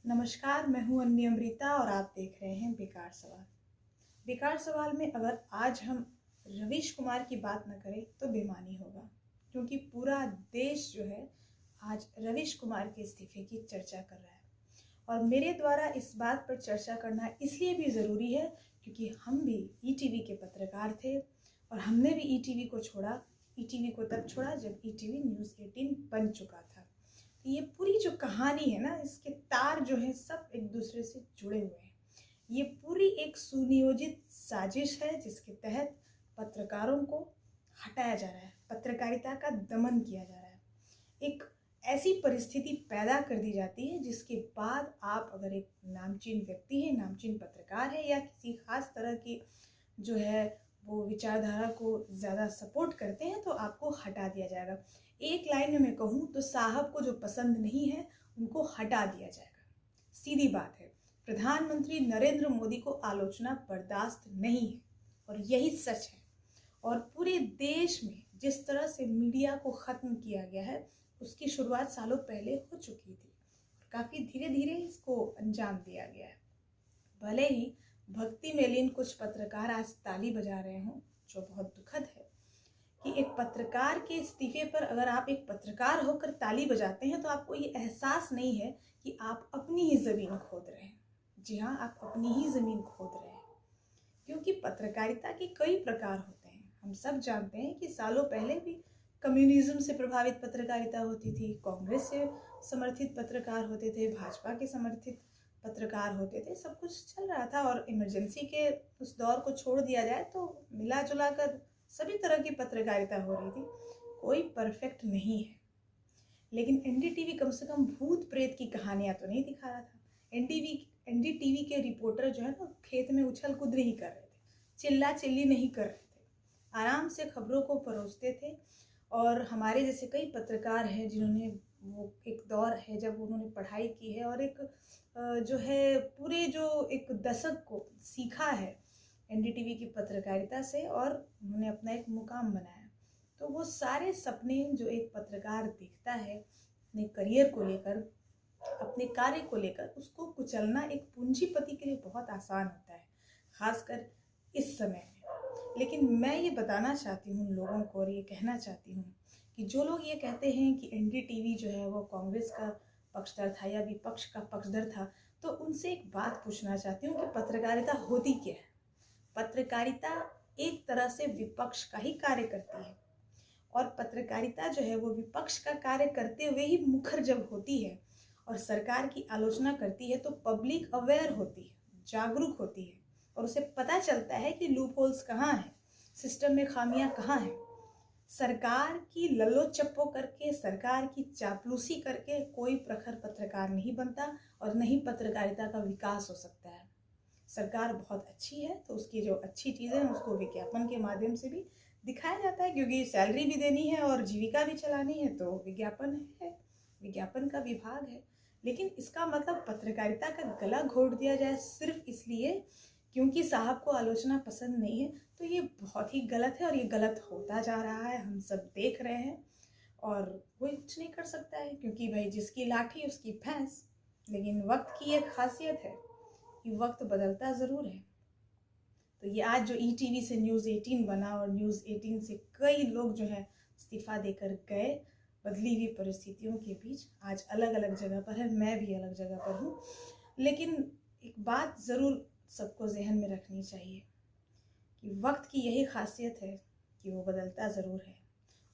नमस्कार, मैं हूँ अन्य अमृता और आप देख रहे हैं बेकार सवाल। बेकार सवाल में अगर आज हम रवीश कुमार की बात न करें तो बेमानी होगा, क्योंकि पूरा देश जो है आज रवीश कुमार के इस्तीफे की चर्चा कर रहा है। और मेरे द्वारा इस बात पर चर्चा करना इसलिए भी ज़रूरी है क्योंकि हम भी ईटीवी के पत्रकार थे और हमने भी ईटीवी को छोड़ा। ईटीवी को तब छोड़ा जब ईटीवी न्यूज़ 18 बन चुका था। ये पूरी जो कहानी है ना, इसके तार जो है सब एक दूसरे से जुड़े हुए हैं। ये पूरी एक सुनियोजित साजिश है जिसके तहत पत्रकारों को हटाया जा रहा है, पत्रकारिता का दमन किया जा रहा है। एक ऐसी परिस्थिति पैदा कर दी जाती है जिसके बाद आप अगर एक नामचीन व्यक्ति है, नामचीन पत्रकार है या किसी खास तरह की जो है वो विचारधारा को ज़्यादा सपोर्ट करते हैं तो आपको हटा दिया जाएगा। एक लाइन में मैं कहूँ तो साहब को जो पसंद नहीं है उनको हटा दिया जाएगा। सीधी बात है, प्रधानमंत्री नरेंद्र मोदी को आलोचना बर्दाश्त नहीं है और यही सच है। और पूरे देश में जिस तरह से मीडिया को ख़त्म किया गया है उसकी शुरुआत सालों पहले हो चुकी थी। काफ़ी धीरे धीरे इसको अंजाम दिया गया है। भले ही भक्ति में लीन कुछ पत्रकार आज ताली बजा रहे हों, जो बहुत दुखद है कि एक पत्रकार के इस्तीफे पर अगर आप एक पत्रकार होकर ताली बजाते हैं तो आपको ये एहसास नहीं है कि आप अपनी ही ज़मीन खोद रहे हैं। जी हाँ, आप अपनी ही ज़मीन खोद रहे हैं, क्योंकि पत्रकारिता के कई प्रकार होते हैं। हम सब जानते हैं कि सालों पहले भी कम्युनिज्म से प्रभावित पत्रकारिता होती थी, कांग्रेस से समर्थित पत्रकार होते थे, भाजपा के समर्थित पत्रकार होते थे, सब कुछ चल रहा था। और इमरजेंसी के उस दौर को छोड़ दिया जाए तो मिला जुला कर सभी तरह की पत्रकारिता हो रही थी। कोई परफेक्ट नहीं है, लेकिन एनडीटीवी कम से कम भूत प्रेत की कहानियां तो नहीं दिखा रहा था। एनडीटीवी के रिपोर्टर जो है ना, खेत में उछल कूद नहीं कर रहे थे, चिल्ला चिल्ली नहीं कर रहे थे, आराम से खबरों को परोसते थे। और हमारे जैसे कई पत्रकार हैं जिन्होंने वो एक दौर है जब उन्होंने पढ़ाई की है और एक जो है पूरे जो एक दशक को सीखा है एनडीटीवी की पत्रकारिता से और उन्होंने अपना एक मुकाम बनाया। तो वो सारे सपने जो एक पत्रकार देखता है अपने करियर को लेकर, अपने कार्य को लेकर, उसको कुचलना एक पूंजीपति के लिए बहुत आसान होता है, खासकर इस समय में। लेकिन मैं ये बताना चाहती हूँ लोगों को और ये कहना चाहती हूँ कि जो लोग ये कहते हैं कि एनडीटीवी जो है वो कांग्रेस का पक्षधर था या विपक्ष का पक्षधर था, तो उनसे एक बात पूछना चाहती हूँ कि पत्रकारिता होती क्या है। पत्रकारिता एक तरह से विपक्ष का ही कार्य करती है और पत्रकारिता जो है वो विपक्ष का कार्य करते हुए ही मुखर जब होती है और सरकार की आलोचना करती है तो पब्लिक अवेयर होती है, जागरूक होती है और उसे पता चलता है कि लूप होल्स कहाँ हैं, सिस्टम में खामियां कहाँ हैं। सरकार की लल्लो चप्पो करके, सरकार की चापलूसी करके कोई प्रखर पत्रकार नहीं बनता और नहीं पत्रकारिता का विकास हो सकता है। सरकार बहुत अच्छी है तो उसकी जो अच्छी चीज़ें हैं उसको विज्ञापन के माध्यम से भी दिखाया जाता है, क्योंकि सैलरी भी देनी है और जीविका भी चलानी है तो विज्ञापन है, विज्ञापन का विभाग है। लेकिन इसका मतलब पत्रकारिता का गला घोट दिया जाए सिर्फ इसलिए क्योंकि साहब को आलोचना पसंद नहीं है, तो ये बहुत ही गलत है और ये गलत होता जा रहा है, हम सब देख रहे हैं और कोई कुछ नहीं कर सकता है, क्योंकि भाई जिसकी लाठी उसकी भैंस। लेकिन वक्त की एक खासियत है कि वक्त बदलता ज़रूर है। तो ये आज जो ईटीवी से न्यूज़ 18 बना और न्यूज़ 18 से कई लोग जो है इस्तीफा देकर गए, बदली हुई परिस्थितियों के बीच आज अलग अलग जगह पर है, मैं भी अलग जगह पर हूँ। लेकिन एक बात ज़रूर सबको जहन में रखनी चाहिए कि वक्त की यही खासियत है कि वो बदलता ज़रूर है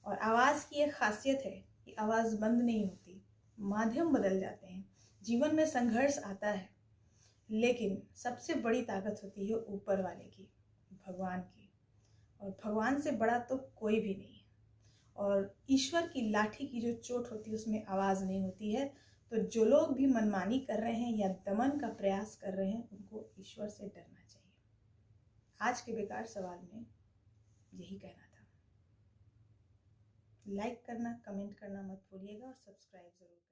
और आवाज़ की एक खासियत है कि आवाज़ बंद नहीं होती, माध्यम बदल जाते हैं, जीवन में संघर्ष आता है, लेकिन सबसे बड़ी ताकत होती है ऊपर वाले की, भगवान की। और भगवान से बड़ा तो कोई भी नहीं है। और ईश्वर की लाठी की जो चोट होती है उसमें आवाज़ नहीं होती है। तो जो लोग भी मनमानी कर रहे हैं या दमन का प्रयास कर रहे हैं उनको ईश्वर से डरना चाहिए। आज के बेकार सवाल में यही कहना था। लाइक करना, कमेंट करना मत भूलिएगा और सब्सक्राइब ज़रूर।